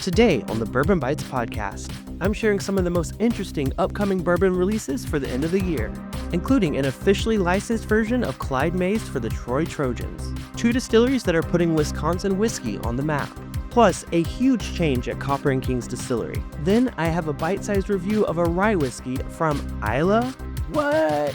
Today on the Bourbon Bytes podcast, I'm sharing some of the most interesting upcoming bourbon releases for the end of the year, including an officially licensed version of Clyde May's for the Troy Trojans, 2 distilleries that are putting Wisconsin whiskey on the map, plus a huge change at Copper & King's distillery. Then I have a bite-sized review of a rye whiskey from Islay. What?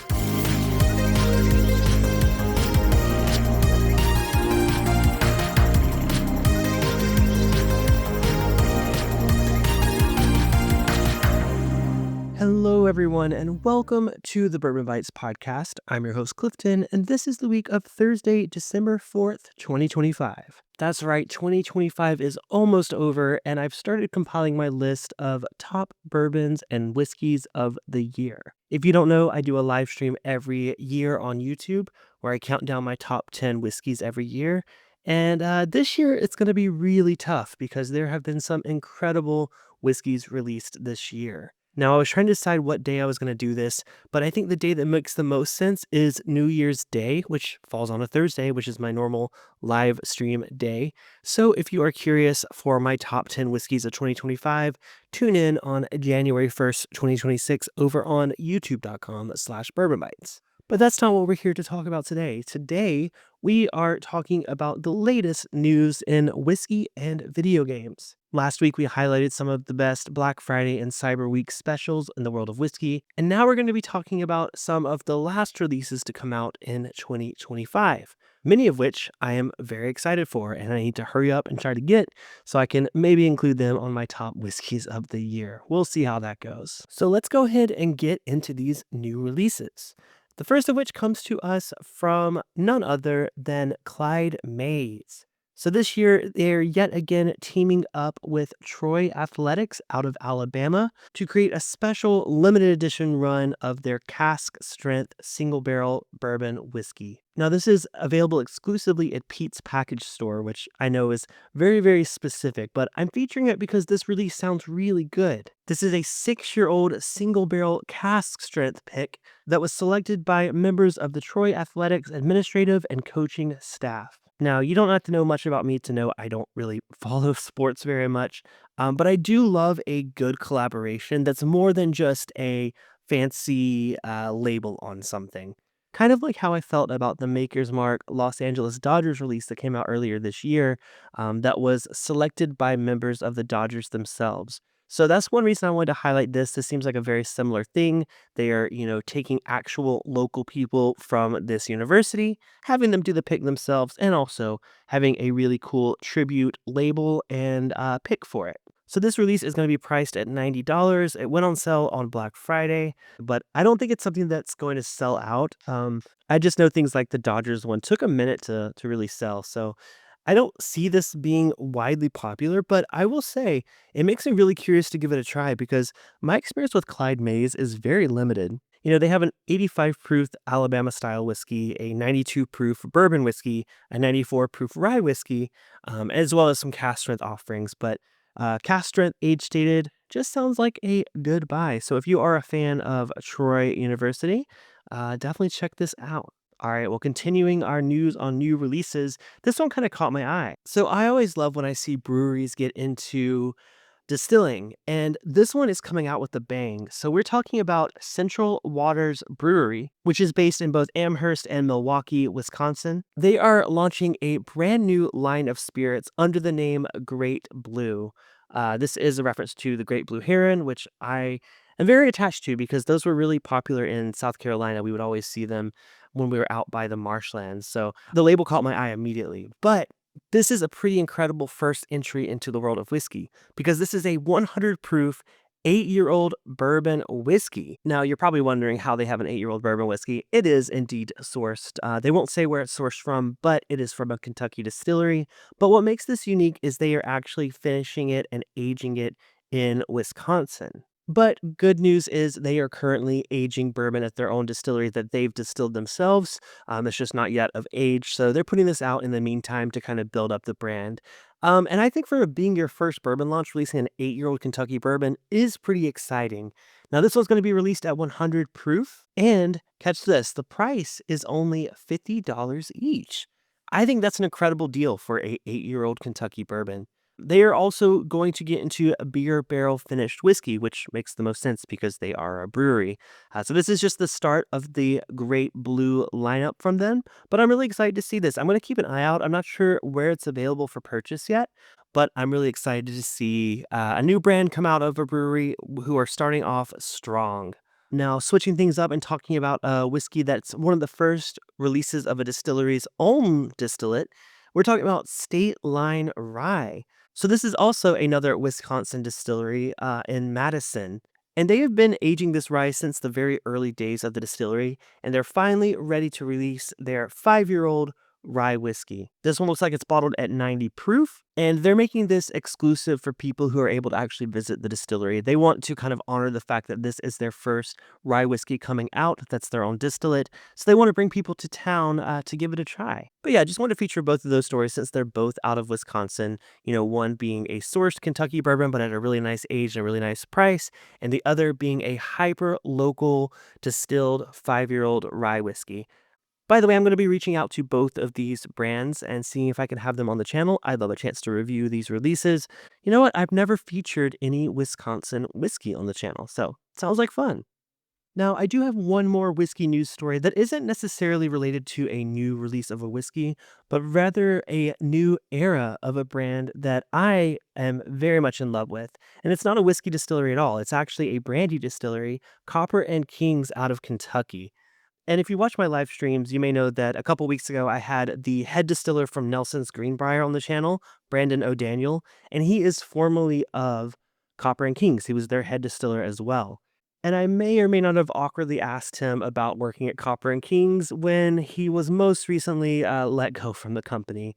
Hello, everyone, and welcome to the Bourbon Bytes podcast. I'm your host, Clifton, and this is the week of Thursday, December 4th, 2025. That's right, 2025 is almost over, and I've started compiling my list of top bourbons and whiskeys of the year. If you don't know, I do a live stream every year on YouTube where I count down my top 10 whiskeys every year. And this year, it's going to be really tough because there have been some incredible whiskeys released this year. Now, I was trying to decide what day I was going to do this, but I think the day that makes the most sense is New Year's Day, which falls on a Thursday, which is my normal live stream day. So if you are curious for my top 10 whiskeys of 2025, tune in on January 1st, 2026 over on youtube.com/bourbonbytes. But that's not what we're here to talk about today. Today, we are talking about the latest news in whiskey and video games. Last week, we highlighted some of the best Black Friday and Cyber Week specials in the world of whiskey. And now we're going to be talking about some of the last releases to come out in 2025, many of which I am very excited for, and I need to hurry up and try to get so I can maybe include them on my top whiskeys of the year. We'll see how that goes. So let's go ahead and get into these new releases. The first of which comes to us from none other than Clyde May. So this year, they're yet again teaming up with Troy Athletics out of Alabama to create a special limited edition run of their cask strength single barrel bourbon whiskey. Now, this is available exclusively at Pete's Package Store, which I know is very, very specific, but I'm featuring it because this release sounds really good. This is a 6-year-old single barrel cask strength pick that was selected by members of the Troy Athletics administrative and coaching staff. Now, you don't have to know much about me to know I don't really follow sports very much, but I do love a good collaboration that's more than just a fancy label on something. Kind of like how I felt about the Maker's Mark Los Angeles Dodgers release that came out earlier this year that was selected by members of the Dodgers themselves. So that's one reason I wanted to highlight this. This seems like a very similar thing. They are, taking actual local people from this university, having them do the pick themselves, and also having a really cool tribute label and pick for it. So this release is going to be priced at $90. It went on sale on Black Friday, but I don't think it's something that's going to sell out. I just know things like the Dodgers one took a minute to really sell. So I don't see this being widely popular, but I will say it makes me really curious to give it a try because my experience with Clyde May's is very limited. They have an 85 proof Alabama style whiskey, a 92 proof bourbon whiskey, a 94 proof rye whiskey, as well as some cask strength offerings. But cask strength age stated just sounds like a good buy. So if you are a fan of Troy University, definitely check this out. All right, well, continuing our news on new releases, this one kind of caught my eye. So I always love when I see breweries get into distilling, and this one is coming out with a bang. So we're talking about Central Waters Brewery, which is based in both Amherst and Milwaukee, Wisconsin. They are launching a brand new line of spirits under the name Great Blue. This is a reference to the Great Blue Heron, which I am very attached to because those were really popular in South Carolina. We would always see them when we were out by the marshlands. So the label caught my eye immediately. But this is a pretty incredible first entry into the world of whiskey because this is a 100 proof 8-year-old bourbon whiskey. Now, you're probably wondering how they have an 8-year-old bourbon whiskey. It is indeed sourced. They won't say where it's sourced from, but it is from a Kentucky distillery. But what makes this unique is they are actually finishing it and aging it in Wisconsin. But good news is they are currently aging bourbon at their own distillery that they've distilled themselves. It's just not yet of age. So they're putting this out in the meantime to kind of build up the brand. And I think for being your first bourbon launch, releasing an 8-year-old Kentucky bourbon is pretty exciting. Now, this one's going to be released at 100 proof. And catch this, the price is only $50 each. I think that's an incredible deal for a 8-year-old Kentucky bourbon. They are also going to get into a beer barrel finished whiskey, which makes the most sense because they are a brewery. So this is just the start of the Great Blue lineup from them, but I'm really excited to see this. I'm going to keep an eye out. I'm not sure where it's available for purchase yet, but I'm really excited to see a new brand come out of a brewery who are starting off strong. Now, switching things up and talking about a whiskey that's one of the first releases of a distillery's own distillate, we're talking about State Line Rye. So this is also another Wisconsin distillery in Madison. And they have been aging this rye since the very early days of the distillery, and they're finally ready to release their 5-year-old rye whiskey. This one looks like it's bottled at 90 proof, and they're making this exclusive for people who are able to actually visit the distillery. They want to kind of honor the fact that this is their first rye whiskey coming out, that's their own distillate, so they want to bring people to town to give it a try. But yeah, I just wanted to feature both of those stories since they're both out of Wisconsin, one being a sourced Kentucky bourbon, but at a really nice age and a really nice price, and the other being a hyper local distilled 5-year-old rye whiskey. By the way, I'm going to be reaching out to both of these brands and seeing if I can have them on the channel. I'd love a chance to review these releases. You know what? I've never featured any Wisconsin whiskey on the channel, so sounds like fun. Now, I do have one more whiskey news story that isn't necessarily related to a new release of a whiskey, but rather a new era of a brand that I am very much in love with. And it's not a whiskey distillery at all. It's actually a brandy distillery, Copper and Kings out of Kentucky. And if you watch my live streams, you may know that a couple weeks ago I had the head distiller from Nelson's Greenbrier on the channel, Brandon O'Daniel, and he is formerly of Copper and Kings. He was their head distiller as well. And I may or may not have awkwardly asked him about working at Copper and Kings when he was most recently let go from the company.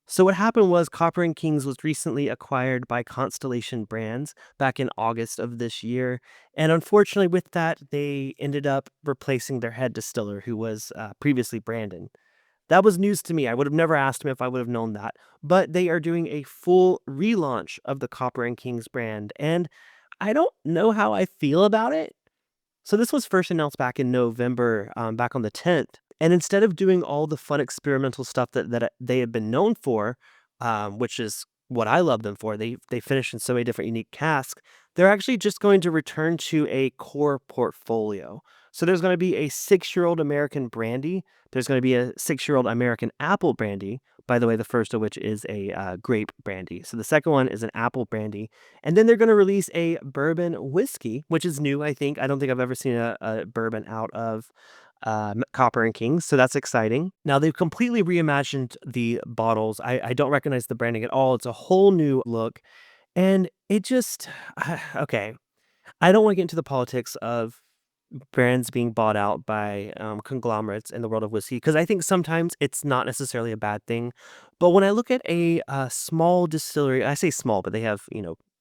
So what happened was Copper and Kings was recently acquired by Constellation Brands back in August of this year, and unfortunately with that, they ended up replacing their head distiller, who was previously Brandon. That was news to me. I would have never asked him if I would have known that, but they are doing a full relaunch of the Copper and Kings brand, and I don't know how I feel about it. So this was first announced back in November, back on the 10th. And instead of doing all the fun experimental stuff that they have been known for, which is what I love them for, they finish in so many different unique casks. They're actually just going to return to a core portfolio. So there's going to be a 6-year-old American brandy. There's going to be a 6-year-old American apple brandy. By the way, the first of which is a grape brandy. So the second one is an apple brandy. And then they're going to release a bourbon whiskey, which is new, I think. I don't think I've ever seen a bourbon out of Copper and Kings, so that's exciting. Now, they've completely reimagined the bottles. I don't recognize the branding at all. It's a whole new look. And it just, okay. I don't want to get into the politics of brands being bought out by conglomerates in the world of whiskey because I think sometimes it's not necessarily a bad thing. But when I look at a small distillery, I say small, but they have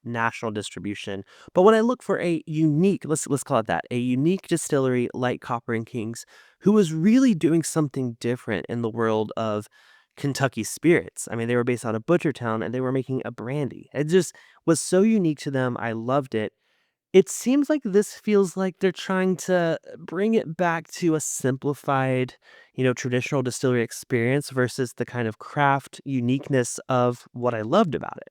national distribution. But when I look for a unique, let's call it that, a unique distillery like Copper and Kings, who was really doing something different in the world of Kentucky spirits. I mean, they were based out of Butchertown and they were making a brandy. It just was so unique to them. I loved it. It seems like this feels like they're trying to bring it back to a simplified, traditional distillery experience versus the kind of craft uniqueness of what I loved about it.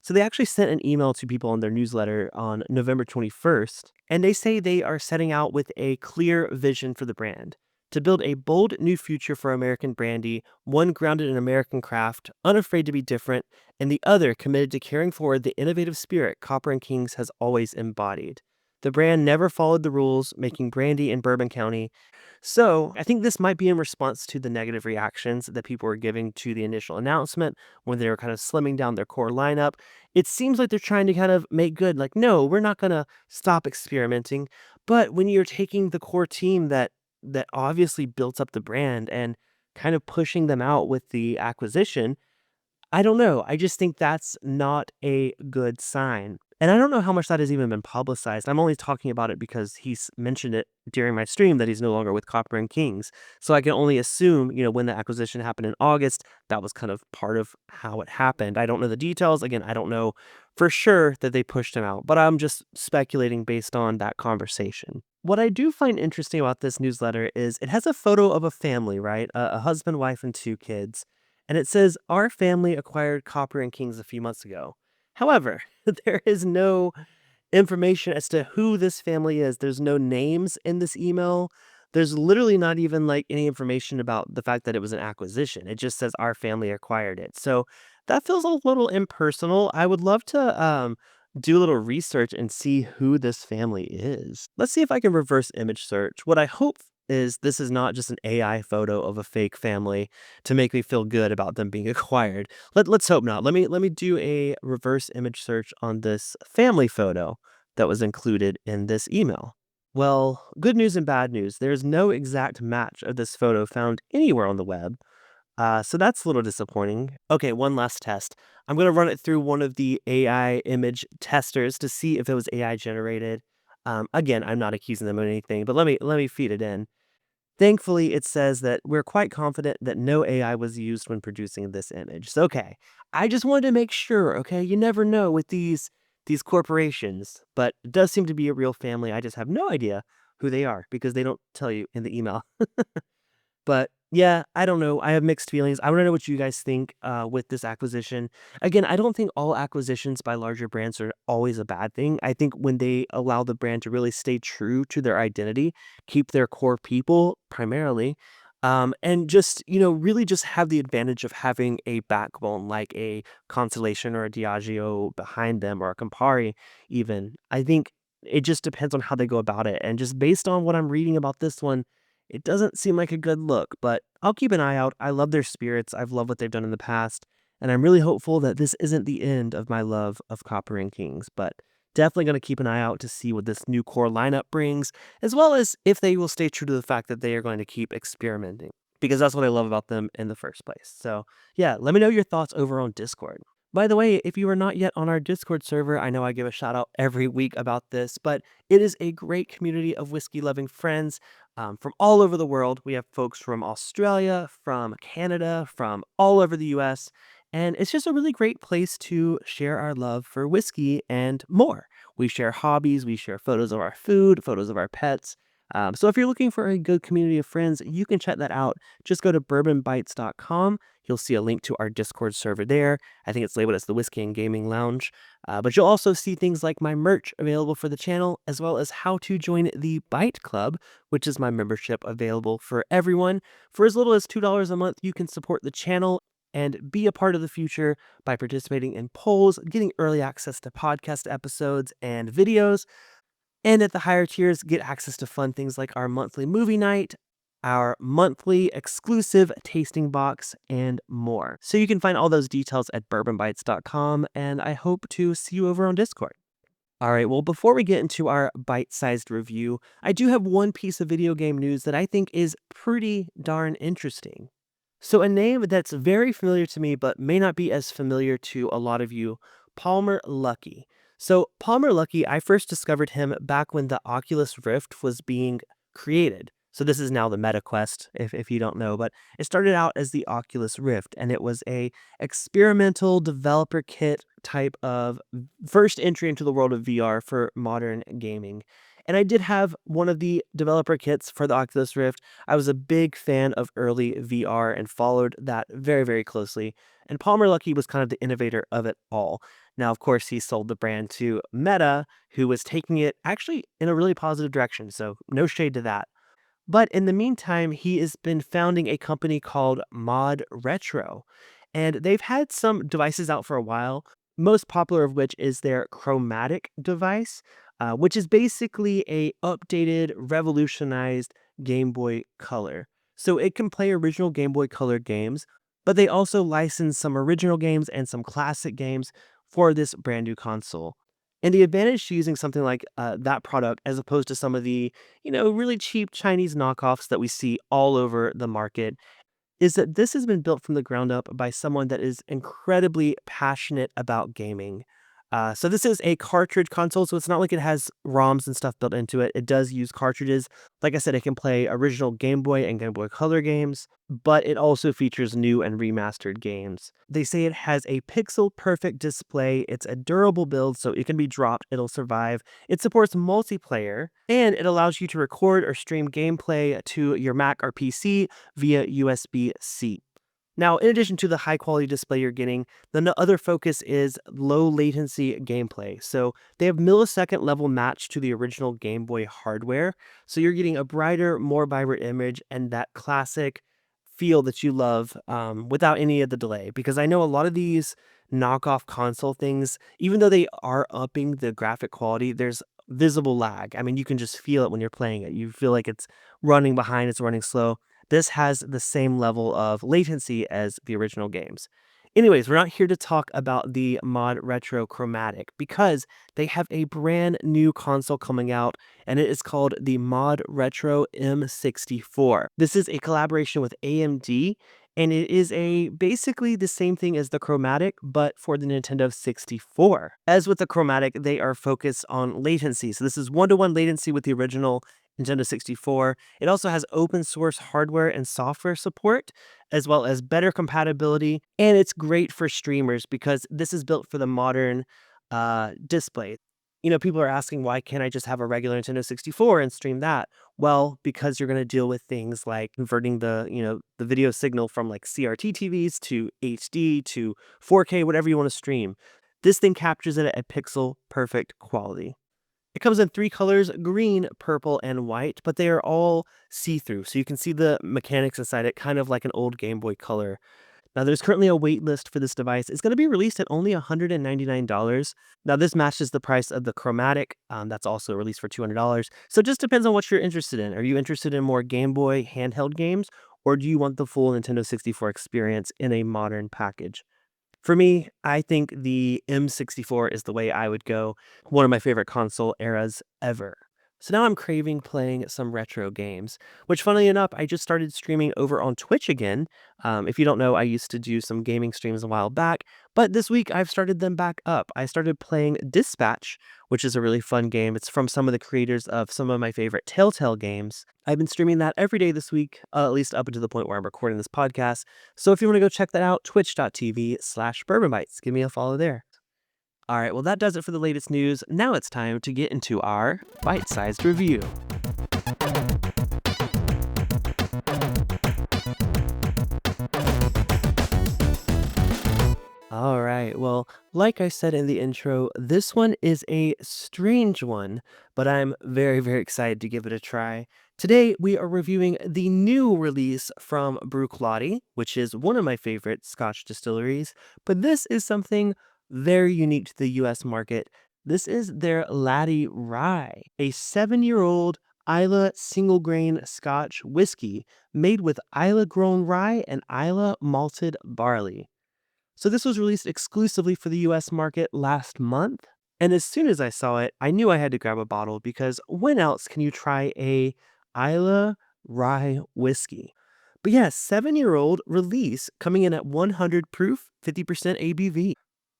So they actually sent an email to people on their newsletter on November 21st, and they say they are setting out with a clear vision for the brand to build a bold new future for American brandy, one grounded in American craft, unafraid to be different, and the other committed to carrying forward the innovative spirit Copper and Kings has always embodied. The brand never followed the rules, making brandy in Bourbon County. So I think this might be in response to the negative reactions that people were giving to the initial announcement when they were kind of slimming down their core lineup. It seems like they're trying to kind of make good, like, no, we're not going to stop experimenting. But when you're taking the core team that obviously built up the brand and kind of pushing them out with the acquisition, I don't know. I just think that's not a good sign. And I don't know how much that has even been publicized. I'm only talking about it because he's mentioned it during my stream that he's no longer with Copper and Kings. So I can only assume, when the acquisition happened in August, that was kind of part of how it happened. I don't know the details. Again, I don't know for sure that they pushed him out, but I'm just speculating based on that conversation. What I do find interesting about this newsletter is it has a photo of a family, right? A husband, wife, and 2 kids. and it says, "Our family acquired Copper and Kings a few months ago." However, there is no information as to who this family is. There's no names in this email. There's literally not even like any information about the fact that it was an acquisition. It just says our family acquired it. So that feels a little impersonal. I would love to do a little research and see who this family is. Let's see if I can reverse image search. What I hope is this is not just an AI photo of a fake family to make me feel good about them being acquired. Let's hope not. Let me do a reverse image search on this family photo that was included in this email. Well, good news and bad news. There's no exact match of this photo found anywhere on the web. So that's a little disappointing. Okay, one last test. I'm going to run it through one of the AI image testers to see if it was AI generated. Again, I'm not accusing them of anything, but let me feed it in. Thankfully, it says that we're quite confident that no AI was used when producing this image. So, okay, I just wanted to make sure. Okay, you never know with these corporations, but it does seem to be a real family. I just have no idea who they are because they don't tell you in the email. But yeah, I don't know. I have mixed feelings. I want to know what you guys think with this acquisition. Again, I don't think all acquisitions by larger brands are always a bad thing. I think when they allow the brand to really stay true to their identity, keep their core people primarily, and just, really just have the advantage of having a backbone like a Constellation or a Diageo behind them or a Campari, even. I think it just depends on how they go about it. And just based on what I'm reading about this one, it doesn't seem like a good look, but I'll keep an eye out. I love their spirits. I've loved what they've done in the past, and I'm really hopeful that this isn't the end of my love of Copper and Kings, but definitely going to keep an eye out to see what this new core lineup brings, as well as if they will stay true to the fact that they are going to keep experimenting, because that's what I love about them in the first place. So, yeah, let me know your thoughts over on Discord. By the way, if you are not yet on our Discord server, I know I give a shout out every week about this, but it is a great community of whiskey loving friends from all over the world. We have folks from Australia, from Canada, from all over the US. And it's just a really great place to share our love for whiskey and more. We share hobbies, we share photos of our food, photos of our pets. So if you're looking for a good community of friends, you can check that out. Just go to bourbonbytes.com. You'll see a link to our Discord server there. I think it's labeled as the Whiskey and Gaming Lounge. But you'll also see things like my merch available for the channel, as well as how to join the Byte Club, which is my membership available for everyone. For as little as $2 a month, you can support the channel and be a part of the future by participating in polls, getting early access to podcast episodes and videos. And at the higher tiers, get access to fun things like our monthly movie night, our monthly exclusive tasting box, and more. So you can find all those details at bourbonbytes.com, and I hope to see you over on Discord. All right, well, before we get into our bite-sized review, I do have one piece of video game news that I think is pretty darn interesting. So a name that's very familiar to me, but may not be as familiar to a lot of you, Palmer Luckey. So Palmer Luckey, I first discovered him back when the Oculus Rift was being created. So this is now the Meta Quest, if you don't know, but it started out as the Oculus Rift, and it was a experimental developer kit type of first entry into the world of VR for modern gaming. And I did have one of the developer kits for the Oculus Rift. I was a big fan of early VR and followed that very, very closely. And Palmer Luckey was kind of the innovator of it all. Now, of course, he sold the brand to Meta, who was taking it actually in a really positive direction. So no shade to that. But in the meantime, he has been founding a company called ModRetro, and they've had some devices out for a while, most popular of which is their Chromatic device, which is basically a updated, revolutionized Game Boy Color. So it can play original Game Boy Color games, but they also license some original games and some classic games for this brand new console. And the advantage to using something like that product as opposed to some of the, really cheap Chinese knockoffs that we see all over the market is that this has been built from the ground up by someone that is incredibly passionate about gaming. So this is a cartridge console, so it's not like it has ROMs and stuff built into it. It does use cartridges. Like I said, it can play original Game Boy and Game Boy Color games, but it also features new and remastered games. They say it has a pixel-perfect display. It's a durable build, so it can be dropped. It'll survive. It supports multiplayer, and it allows you to record or stream gameplay to your Mac or PC via USB-C. Now, in addition to the high quality display you're getting, the other focus is low latency gameplay. So they have millisecond level match to the original Game Boy hardware. So you're getting a brighter, more vibrant image and that classic feel that you love without any of the delay. Because I know a lot of these knockoff console things, even though they are upping the graphic quality, there's visible lag. I mean, you can just feel it when you're playing it. You feel like it's running behind, it's running slow. This has the same level of latency as the original games. Anyways, we're not here to talk about the ModRetro Chromatic because they have a brand new console coming out and it is called the ModRetro M64. This is a collaboration with AMD and it is a basically the same thing as the Chromatic but for the Nintendo 64. As with the Chromatic, they are focused on latency. So this is one-to-one latency with the original Nintendo 64. It also has open source hardware and software support, as well as better compatibility. And it's great for streamers because this is built for the modern display. You know, people are asking, why can't I just have a regular Nintendo 64 and stream that? Well, because you're going to deal with things like converting the video signal from like CRT TVs to HD to 4K, whatever you want to stream. This thing captures it at pixel perfect quality. It comes in three colors, green, purple, and white, but they are all see-through, so you can see the mechanics inside it, kind of like an old Game Boy Color. Now, there's currently a wait list for this device. It's going to be released at only $199. Now, this matches the price of the Chromatic. That's also released for $200. So it just depends on what you're interested in. Are you interested in more Game Boy handheld games, or do you want the full Nintendo 64 experience in a modern package? For me, I think the M64 is the way I would go, one of my favorite console eras ever. So now I'm craving playing some retro games, which funnily enough, I just started streaming over on Twitch again. If you don't know, I used to do some gaming streams a while back, but this week I've started them back up. I started playing Dispatch, which is a really fun game. It's from some of the creators of some of my favorite Telltale games. I've been streaming that every day this week, at least up until the point where I'm recording this podcast. So if you want to go check that out, twitch.tv/Bourbon Bytes. Give me a follow there. All right, well, that does it for the latest news. Now it's time to get into our bite-sized review. All right, well, like I said in the intro, this one is a strange one, but I'm very, very excited to give it a try. Today, we are reviewing the new release from Bruichladdich, which is one of my favorite Scotch distilleries, but this is something very unique to the US market. This is their Laddie Rye, a 7-year-old Islay single grain Scotch whiskey made with Islay-grown rye and Islay malted barley. So this was released exclusively for the US market last month. And as soon as I saw it, I knew I had to grab a bottle because when else can you try a Islay rye whiskey? But yeah, 7-year-old release coming in at 100 proof, 50% ABV.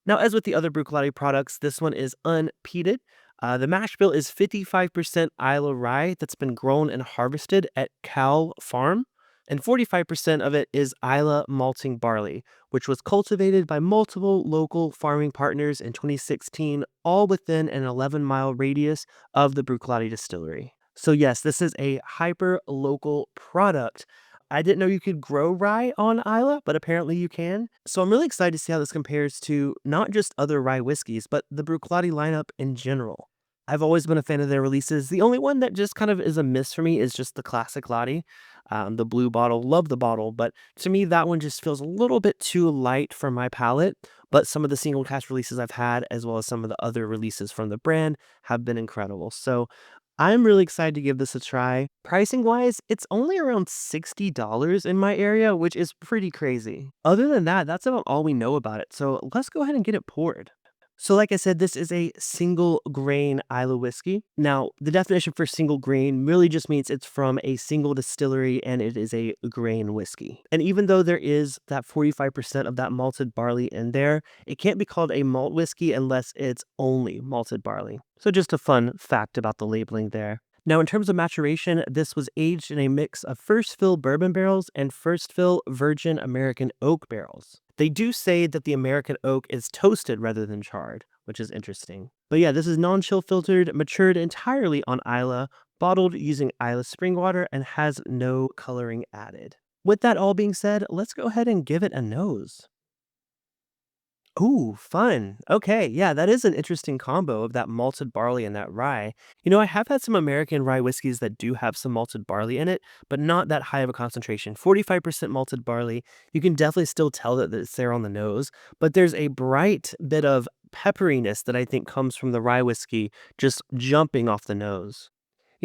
Now, as with the other Bruichladdich products, this one is unpeated. The mash bill is 55% Islay rye that's been grown and harvested at Cow Farm, and 45% of it is Islay malting barley, which was cultivated by multiple local farming partners in 2016, all within an 11-mile radius of the Bruichladdich distillery. So yes, this is a hyper-local product. I didn't know you could grow rye on Islay, but apparently you can. So I'm really excited to see how this compares to not just other rye whiskeys, but the Bruichladdich lineup in general. I've always been a fan of their releases. The only one that just kind of is a miss for me is just the classic Laddie, the blue bottle. Love the bottle, but to me that one just feels a little bit too light for my palate. But some of the single cast releases I've had, as well as some of the other releases from the brand, have been incredible. So I'm really excited to give this a try. Pricing wise, it's only around $60 in my area, which is pretty crazy. Other than that, that's about all we know about it. So let's go ahead and get it poured. So like I said, this is a single grain Islay whiskey. Now, the definition for single grain really just means it's from a single distillery and it is a grain whiskey. And even though there is that 45% of that malted barley in there, it can't be called a malt whiskey unless it's only malted barley. So just a fun fact about the labeling there. Now, in terms of maturation, this was aged in a mix of first fill bourbon barrels and first fill virgin American oak barrels. They do say that the American oak is toasted rather than charred, which is interesting. But yeah, this is non-chill filtered, matured entirely on Islay, bottled using Islay spring water, and has no coloring added. With that all being said, let's go ahead and give it a nose. Ooh, fun. Okay, yeah, that is an interesting combo of that malted barley and that rye. I have had some American rye whiskeys that do have some malted barley in it, but not that high of a concentration. 45% malted barley. You can definitely still tell that it's there on the nose, but there's a bright bit of pepperiness that I think comes from the rye whiskey just jumping off the nose.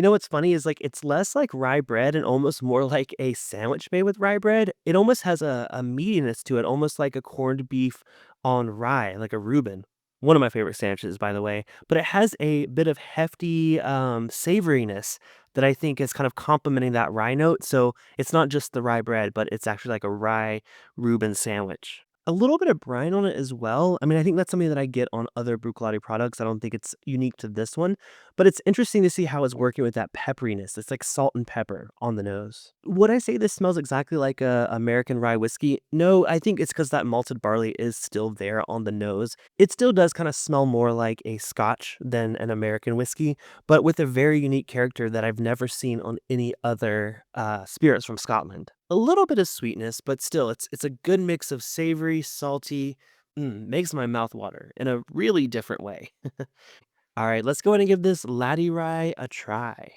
What's funny is like it's less like rye bread and almost more like a sandwich made with rye bread. It almost has a meatiness to it, almost like a corned beef on rye, like a Reuben. One of my favorite sandwiches, by the way. But it has a bit of hefty savoriness that I think is kind of complementing that rye note. So it's not just the rye bread, but it's actually like a rye Reuben sandwich. A little bit of brine on it as well. I mean, I think that's something that I get on other Bruichladdich products. I don't think it's unique to this one, but it's interesting to see how it's working with that pepperiness. It's like salt and pepper on the nose. Would I say this smells exactly like a American rye whiskey? No, I think it's because that malted barley is still there on the nose. It still does kind of smell more like a Scotch than an American whiskey, but with a very unique character that I've never seen on any other spirits from Scotland. A little bit of sweetness, but still, it's a good mix of savory, salty, makes my mouth water in a really different way. All right, let's go ahead and give this Laddie Rye a try.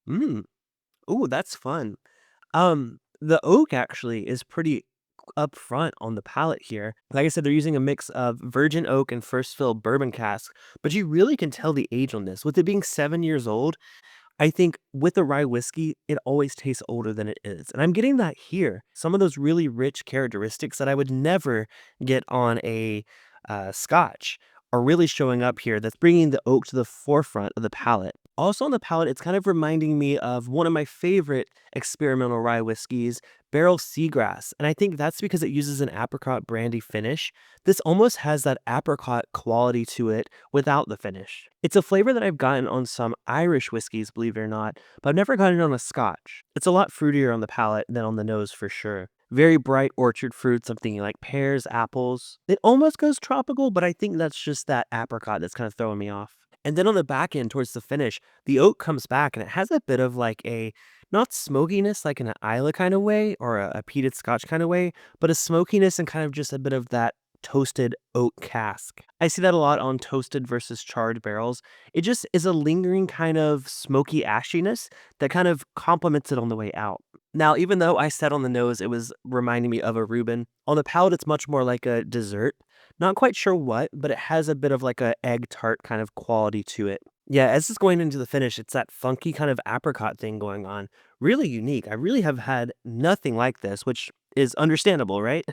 Mm, ooh, that's fun. The oak actually is pretty upfront on the palate here. Like I said, they're using a mix of virgin oak and first fill bourbon cask, but you really can tell the age on this. With it being 7 years old, I think with a rye whiskey, it always tastes older than it is. And I'm getting that here. Some of those really rich characteristics that I would never get on a scotch are really showing up here. That's bringing the oak to the forefront of the palate. Also on the palate, it's kind of reminding me of one of my favorite experimental rye whiskeys, Barrel Seagrass. And I think that's because it uses an apricot brandy finish. This almost has that apricot quality to it without the finish. It's a flavor that I've gotten on some Irish whiskeys, believe it or not, but I've never gotten it on a scotch. It's a lot fruitier on the palate than on the nose for sure. Very bright orchard fruits. I'm thinking like pears, apples. It almost goes tropical, but I think that's just that apricot that's kind of throwing me off. And then on the back end towards the finish, the oak comes back and it has a bit of like a not smokiness like in an Islay kind of way or a peated scotch kind of way, but a smokiness and kind of just a bit of that toasted oak cask. I see that a lot on toasted versus charred barrels. It just is a lingering kind of smoky ashiness that kind of complements it on the way out. Now, even though I said on the nose it was reminding me of a Reuben, on the palate it's much more like a dessert. Not quite sure what, but it has a bit of like a egg tart kind of quality to it. Yeah, as it's going into the finish, it's that funky kind of apricot thing going on. Really unique. I really have had nothing like this, which is understandable, right?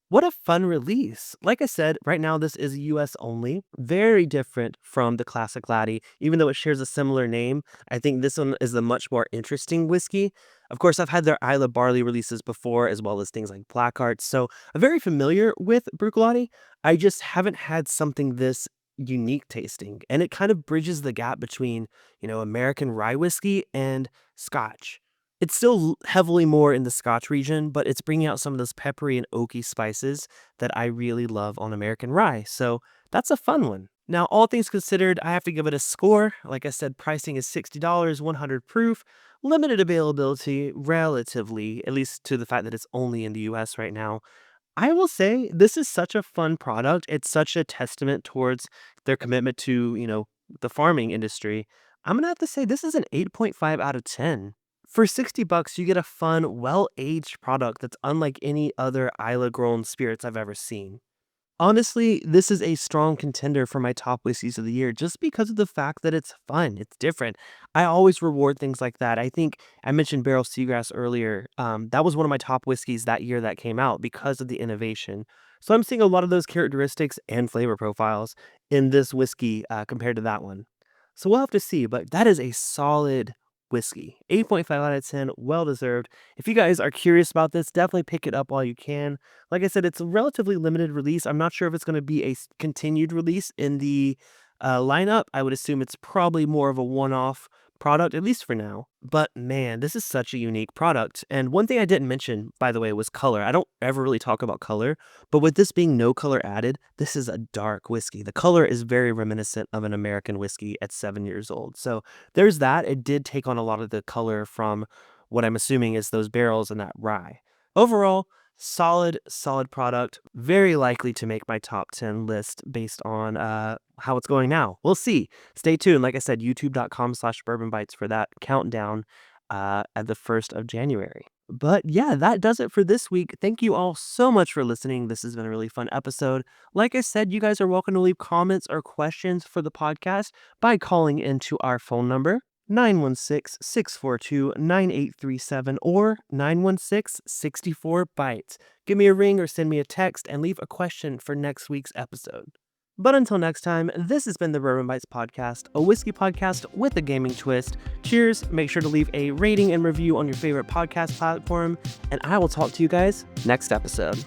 What a fun release. Like I said, right now this is US only. Very different from the classic Laddie. Even though it shares a similar name, I think this one is a much more interesting whiskey. Of course, I've had their Islay barley releases before, as well as things like Black Arts, so I'm very familiar with Bruichladdich. I just haven't had something this unique tasting, and it kind of bridges the gap between, American rye whiskey and Scotch. It's still heavily more in the Scotch region, but it's bringing out some of those peppery and oaky spices that I really love on American rye. So that's a fun one. Now, all things considered, I have to give it a score. Like I said, pricing is $60, 100 proof, limited availability, relatively, at least to the fact that it's only in the US right now. I will say this is such a fun product. It's such a testament towards their commitment to, the farming industry. I'm going to have to say this is an 8.5 out of 10. For 60 bucks, you get a fun, well-aged product that's unlike any other Islay-grown spirits I've ever seen. Honestly, this is a strong contender for my top whiskeys of the year just because of the fact that it's fun, it's different. I always reward things like that. I think I mentioned Barrel Seagrass earlier. That was one of my top whiskeys that year that came out because of the innovation. So I'm seeing a lot of those characteristics and flavor profiles in this whiskey compared to that one. So we'll have to see, but that is a solid whiskey. 8.5 out of 10, well deserved. If you guys are curious about this, definitely pick it up while you can. Like I said, it's a relatively limited release. I'm not sure if it's going to be a continued release in the lineup. I would assume it's probably more of a one-off product, at least for now. But man, this is such a unique product. And one thing I didn't mention, by the way, was color. I don't ever really talk about color, but with this being no color added, this is a dark whiskey. The color is very reminiscent of an American whiskey at 7 years old. So there's that. It did take on a lot of the color from what I'm assuming is those barrels and that rye. Overall, solid product. Very likely to make my top 10 list based on how it's going now. We'll see. Stay tuned. Like I said, youtube.com/bourbonbytes for that countdown at the 1st of January. But yeah, that does it for this week. Thank you all so much for listening. This has been a really fun episode. Like I said, you guys are welcome to leave comments or questions for the podcast by calling into our phone number, 916-642-9837 or 916-64-BYTES. Give me a ring or send me a text and leave a question for next week's episode. But until next time, this has been the Bourbon Bytes podcast, a whiskey podcast with a gaming twist. Cheers, make sure to leave a rating and review on your favorite podcast platform, and I will talk to you guys next episode.